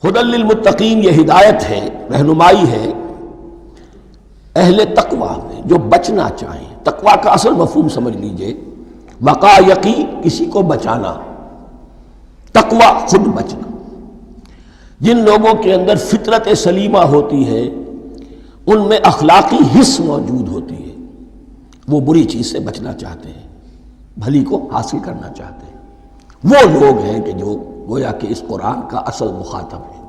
ہدی للمتقین، یہ ہدایت ہے، رہنمائی ہے اہل تقویٰ میں جو بچنا چاہیں۔ تقویٰ کا اصل مفہوم سمجھ لیجئے، وقایقی کسی کو بچانا، تقویٰ خود بچنا۔ جن لوگوں کے اندر فطرت سلیمہ ہوتی ہے، ان میں اخلاقی حس موجود ہوتی ہے، وہ بری چیز سے بچنا چاہتے ہیں، بھلی کو حاصل کرنا چاہتے ہیں۔ وہ لوگ ہیں کہ جو گویا کہ اس قرآن کا اصل مخاطب ہے،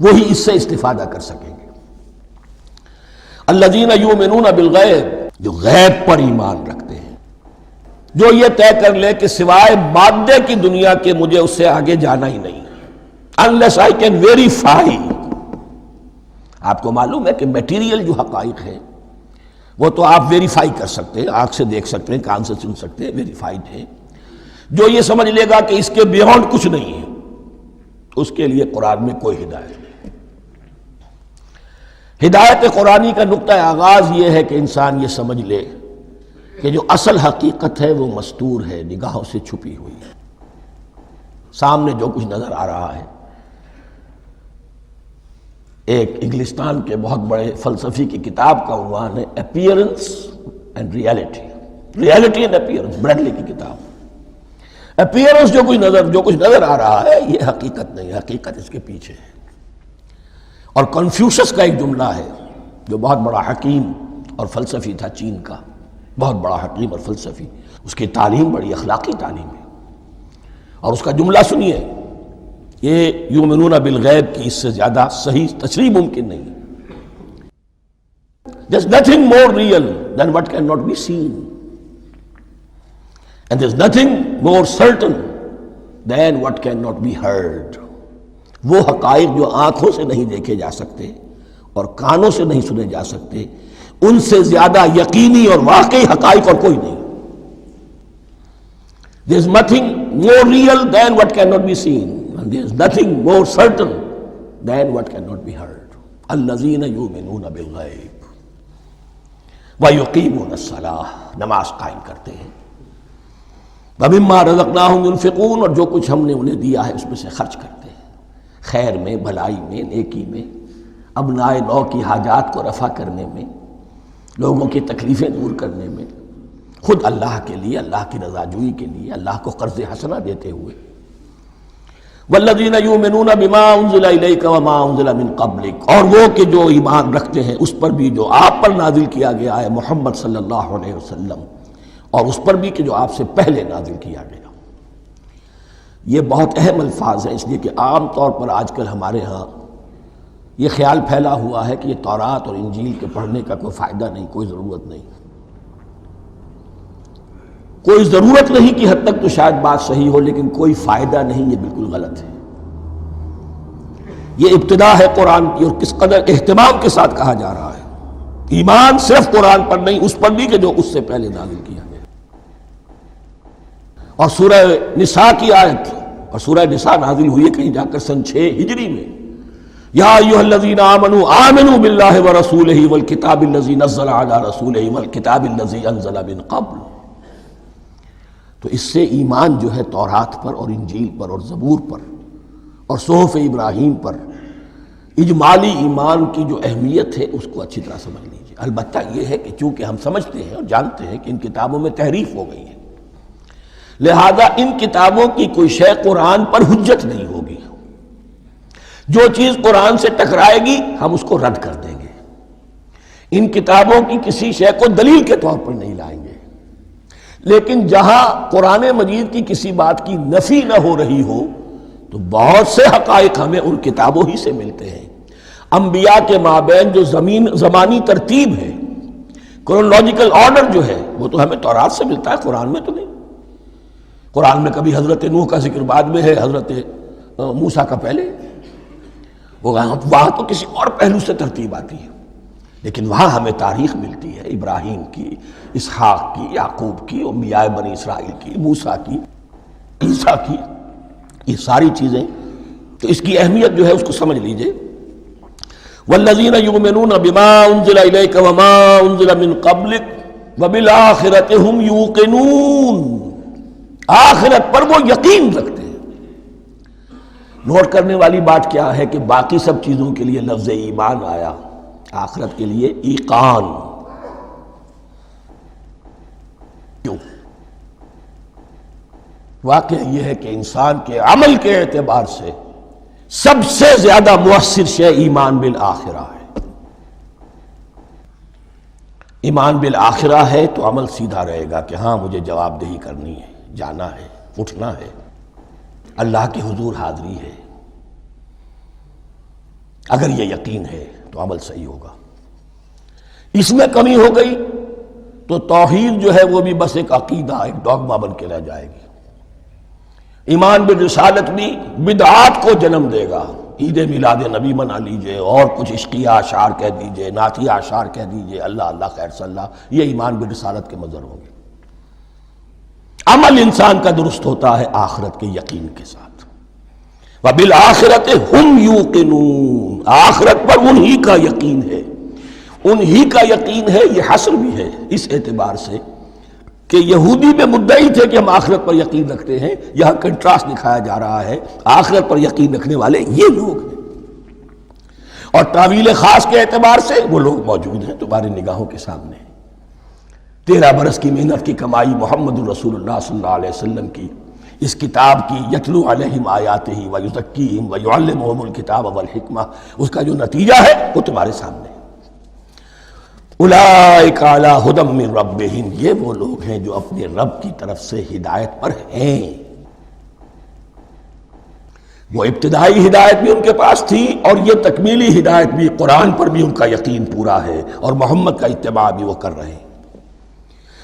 وہی اس سے استفادہ کر سکیں گے۔ الذین یؤمنون بالغیب، جو غیب پر ایمان رکھتے ہیں، جو یہ طے کر لے کہ سوائے مادے کی دنیا کے مجھے اس سے آگے جانا ہی نہیں، unless I can verify۔ آپ کو معلوم ہے کہ میٹیریل جو حقائق ہیں وہ تو آپ ویریفائی کر سکتے ہیں، آنکھ سے دیکھ سکتے ہیں، کان سے سن سکتے ہیں، ویریفائڈ ہے۔ جو یہ سمجھ لے گا کہ اس کے بیونڈ کچھ نہیں ہے، اس کے لیے قرآن میں کوئی ہدایت نہیں۔ ہدایت قرآنی کا نقطہ آغاز یہ ہے کہ انسان یہ سمجھ لے کہ جو اصل حقیقت ہے وہ مستور ہے، نگاہوں سے چھپی ہوئی ہے۔ سامنے جو کچھ نظر آ رہا ہے، ایک انگلستان کے بہت بڑے فلسفی کی کتاب کا عنوان ہے appearance and reality, reality and appearance, Bradley کی کتاب۔ اپیئرنس جو کچھ نظر آ رہا ہے یہ حقیقت نہیں، حقیقت اس کے پیچھے ہے۔ اور کنفیوشس کا ایک جملہ ہے جو بہت بڑا حکیم اور فلسفی تھا، چین کا بہت بڑا حکیم اور فلسفی، اس کی تعلیم بڑی اخلاقی تعلیم ہے، اور اس کا جملہ سنیے، یہ یؤمنون بالغیب کی اس سے زیادہ صحیح تشریح ممکن نہیں۔ There's nothing more real than what cannot be seen, and there's nothing more certain than what cannot be heard۔ وہ حقائق جو آنکھوں سے نہیں دیکھے جا سکتے اور کانوں سے نہیں سنے جا سکتے، ان سے زیادہ یقینی اور واقعی حقائق اور کوئی نہیں۔ There's nothing more real than what cannot be seen, and there's nothing more certain than what cannot be heard۔ الذین یؤمنون بالغیب ویقیمون الصلاۃ، نماز قائم کرتے ہیں، ومما رزقناہم ينفقون، اور جو کچھ ہم نے انہیں دیا ہے اس میں سے خرچ کرتے ہیں، خیر میں، بھلائی میں، نیکی میں، ابناء نو کی حاجات کو رفع کرنے میں، لوگوں کی تکلیفیں دور کرنے میں، خود اللہ کے لیے، اللہ کی رضا جوئی کے لیے، اللہ کو قرض حسنہ دیتے ہوئے۔ والذین یؤمنون بما انزل الیک وما انزل من قبلک، اور وہ کہ جو ایمان رکھتے ہیں اس پر بھی جو آپ پر نازل کیا گیا ہے محمد صلی اللہ علیہ وسلم، اور اس پر بھی کہ جو آپ سے پہلے نازل کیا گیا۔ یہ بہت اہم الفاظ ہیں، اس لیے کہ عام طور پر آج کل ہمارے ہاں یہ خیال پھیلا ہوا ہے کہ یہ تورات اور انجیل کے پڑھنے کا کوئی فائدہ نہیں، کوئی ضرورت نہیں۔ کوئی ضرورت نہیں کی حد تک تو شاید بات صحیح ہو، لیکن کوئی فائدہ نہیں، یہ بالکل غلط ہے۔ یہ ابتدا ہے قرآن کی، اور کس قدر اہتمام کے ساتھ کہا جا رہا ہے۔ ایمان صرف قرآن پر نہیں، اس پر بھی کہ جو اس سے پہلے نازل کیا گیا۔ اور سورہ نساء کی آیت، اور سورہ نساء نازل ہوئی ہے کہیں جا کر سن 6 ہجری میں، یا ایھا الذین آمنوا آمنوا باللہ ورسولہ والکتاب الذی نزل علی رسولہ والکتاب الذی انزل من قبل۔ تو اس سے ایمان جو ہے تورات پر اور انجیل پر اور زبور پر اور صحف ابراہیم پر، اجمالی ایمان کی جو اہمیت ہے اس کو اچھی طرح سمجھ لیجیے۔ البتہ یہ ہے کہ چونکہ ہم سمجھتے ہیں اور جانتے ہیں کہ ان کتابوں میں تحریف ہو گئی ہے، لہذا ان کتابوں کی کوئی شے قرآن پر حجت نہیں ہوگی۔ جو چیز قرآن سے ٹکرائے گی ہم اس کو رد کر دیں گے، ان کتابوں کی کسی شے کو دلیل کے طور پر نہیں لائیں گے۔ لیکن جہاں قرآن مجید کی کسی بات کی نفی نہ ہو رہی ہو تو بہت سے حقائق ہمیں ان کتابوں ہی سے ملتے ہیں۔ انبیاء کے مابین جو زمانی ترتیب ہے، کرونالوجیکل آرڈر جو ہے، وہ تو ہمیں تورات سے ملتا ہے، قرآن میں تو نہیں۔ قرآن میں کبھی حضرت نوح کا ذکر بعد میں ہے، حضرت موسیٰ کا پہلے، وہاں تو کسی اور پہلو سے ترتیب آتی ہے، لیکن وہاں ہمیں تاریخ ملتی ہے ابراہیم کی، اسحاق کی، یعقوب کی، انبیاء بنی اسرائیل کی، موسیٰ کی، عیسیٰ کی، یہ ساری چیزیں۔ تو اس کی اہمیت جو ہے اس کو سمجھ لیجئے۔ والذین یؤمنون بما انزل الیک وما انزل من قبلک وبالآخرۃ ھم یوقنون، آخرت پر وہ یقین رکھتے ہیں۔ نوٹ کرنے والی بات کیا ہے کہ باقی سب چیزوں کے لیے لفظ ایمان آیا، آخرت کے لیے ایقان کیوں؟ واقعہ یہ ہے کہ انسان کے عمل کے اعتبار سے سب سے زیادہ مؤثر شے ایمان بالآخرہ ہے۔ ایمان بالآخرہ ہے تو عمل سیدھا رہے گا کہ ہاں مجھے جواب دہی کرنی ہے، جانا ہے، اٹھنا ہے، اللہ کے حضور حاضری ہے۔ اگر یہ یقین ہے تو عمل صحیح ہوگا۔ اس میں کمی ہو گئی تو توحید جو ہے وہ بھی بس ایک عقیدہ، ایک ڈوگما بن کے رہ جائے گی۔ ایمان بالرسالت بھی بدعات کو جنم دے گا۔ عید میلاد نبی منا لیجئے اور کچھ عشقیہ اشعار کہہ دیجئے، نعتیہ اشعار کہہ دیجئے، اللہ اللہ خیر صلی اللہ، یہ ایمان بالرسالت کے مظہر ہوں گے۔ عمل انسان کا درست ہوتا ہے آخرت کے یقین کے ساتھ۔ وَبِالْآخِرَةِ هُمْ يُوقِنُونَ، آخرت پر انہی کا یقین ہے، انہی کا یقین ہے۔ یہ حصر بھی ہے اس اعتبار سے کہ یہودی میں مدعی تھے کہ ہم آخرت پر یقین رکھتے ہیں، یہاں کنٹراسٹ دکھایا جا رہا ہے، آخرت پر یقین رکھنے والے یہ لوگ ہیں۔ اور تعویل خاص کے اعتبار سے وہ لوگ موجود ہیں تمہاری نگاہوں کے سامنے۔ 13 برس کی محنت کی کمائی محمد الرسول اللہ صلی اللہ علیہ وسلم کی اس کتاب کی، یتلو علیہم آیاتہ ویزکیہم ویعلمہم الکتاب والحکمہ، اس کا جو نتیجہ ہے وہ تمہارے سامنے ہے۔ اولئک علی ھدی من ربہم، یہ وہ لوگ ہیں جو اپنے رب کی طرف سے ہدایت پر ہیں۔ وہ ابتدائی ہدایت بھی ان کے پاس تھی اور یہ تکمیلی ہدایت بھی، قرآن پر بھی ان کا یقین پورا ہے اور محمد کا اتباع بھی وہ کر رہے ہیں۔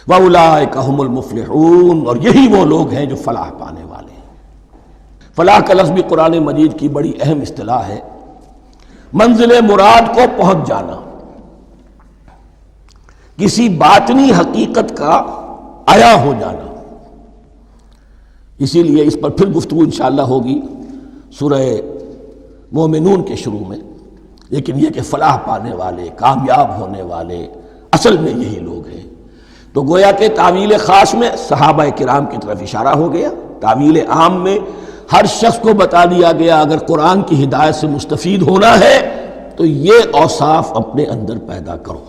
وَأُولَٰئِكَ هُمُ الْمُفْلِحُونَ، اور یہی وہ لوگ ہیں جو فلاح پانے والے ہیں۔ فلاح کا لفظ بھی قرآن مجید کی بڑی اہم اصطلاح ہے، منزل مراد کو پہنچ جانا، کسی باطنی حقیقت کا عیا ہو جانا۔ اسی لیے اس پر پھر گفتگو انشاءاللہ ہوگی سورہ مومنون کے شروع میں، لیکن یہ کہ فلاح پانے والے، کامیاب ہونے والے اصل میں یہی لوگ ہیں۔ تو گویا کہ تعویل خاص میں صحابہ کرام کی طرف اشارہ ہو گیا، تعویل عام میں ہر شخص کو بتا دیا گیا اگر قرآن کی ہدایت سے مستفید ہونا ہے تو یہ اوصاف اپنے اندر پیدا کرو۔